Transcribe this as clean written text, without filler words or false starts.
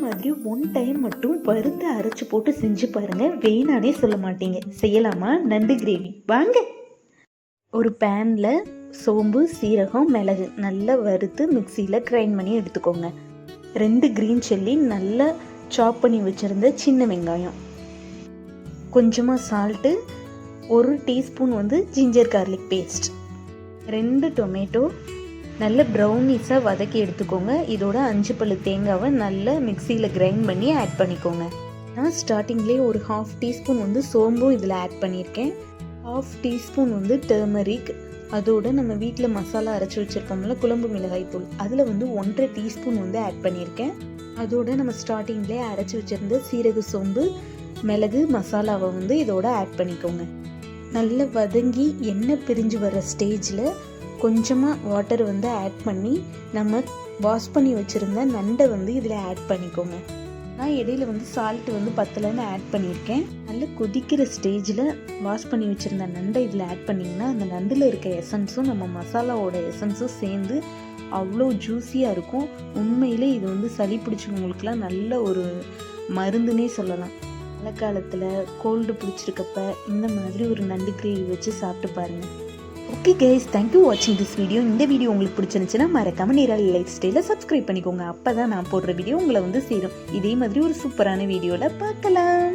மாதிரி one time மட்டும் பருத்து அரைச்சி போட்டு செஞ்சு பாருங்கள், வேணானே சொல்ல மாட்டீங்க. செய்யலாமா நண்டு கிரேவி? வாங்க. ஒரு பேனில் சோம்பு, சீரகம், மிளகு நல்லா வறுத்து மிக்சியில் கிரைண்ட் பண்ணி எடுத்துக்கோங்க. 2 க்ரீன் சில்லி நல்லா சாப் பண்ணி வச்சுருந்த சின்ன வெங்காயம், கொஞ்சமாக salt, 1 teaspoon ginger garlic paste, 2 tomato நல்ல ப்ரௌனிஸாக வதக்கி எடுத்துக்கோங்க. இதோட 5 பல்லு தேங்காவை நல்லா மிக்சியில் கிரைண்ட் பண்ணி ஆட் பண்ணிக்கோங்க. நான் ஸ்டார்டிங்லேயே ஒரு 1/2 டீஸ்பூன் சோம்பும் இதில் ஆட் பண்ணியிருக்கேன். 1/2 டீஸ்பூன் டர்மரிக், அதோட நம்ம வீட்டில் மசாலா அரைச்சி வச்சுருக்கோம்ல குழம்பு மிளகாய் தூள், அதில் 1/2 டீஸ்பூன் ஆட் பண்ணியிருக்கேன். அதோட நம்ம ஸ்டார்டிங்லேயே அரைச்சி வச்சுருந்த சீரக, சோம்பு, மிளகு மசாலாவை இதோட ஆட் பண்ணிக்கோங்க. நல்லா வதங்கி எண்ணெய் பிரிஞ்சு வர ஸ்டேஜில் கொஞ்சமாக வாட்டர் ஆட் பண்ணி நம்ம வாஷ் பண்ணி வச்சுருந்த நண்டை இதில் ஆட் பண்ணிக்கோங்க. நான் இடையில சால்ட்டு பத்தலைன்னு ஆட் பண்ணியிருக்கேன். நல்லா கொதிக்கிற ஸ்டேஜில் வாஷ் பண்ணி வச்சுருந்த நண்டை இதில் ஆட் பண்ணிங்கன்னா அந்த நண்டில் இருக்க எசன்ஸும் நம்ம மசாலாவோட எசன்ஸும் சேர்ந்து அவ்வளோ ஜூஸியாக இருக்கும். உண்மையிலே இது சளி பிடிச்சவங்களுக்குலாம் நல்ல ஒரு மருந்துன்னே சொல்லலாம். மழை காலத்தில் கோல்டு பிடிச்சிருக்கப்ப இந்த மாதிரி ஒரு நண்டு கிரேவி வச்சு சாப்பிட்டு பாருங்கள். ஓகே கைஸ், தேங்க்யூ வாட்சிங் திஸ் வீடியோ. இந்த வீடியோ உங்களுக்கு பிடிச்சிருந்துச்சுன்னா மறக்காம நிரல் லைஃப் ஸ்டைலை சப்ஸ்கிரைப் பண்ணிக்கோங்க. அப்போ தான் நான் போடுற வீடியோ உங்களை சேரும். இதே மாதிரி ஒரு சூப்பரான வீடியோவில் பார்க்கலாம்.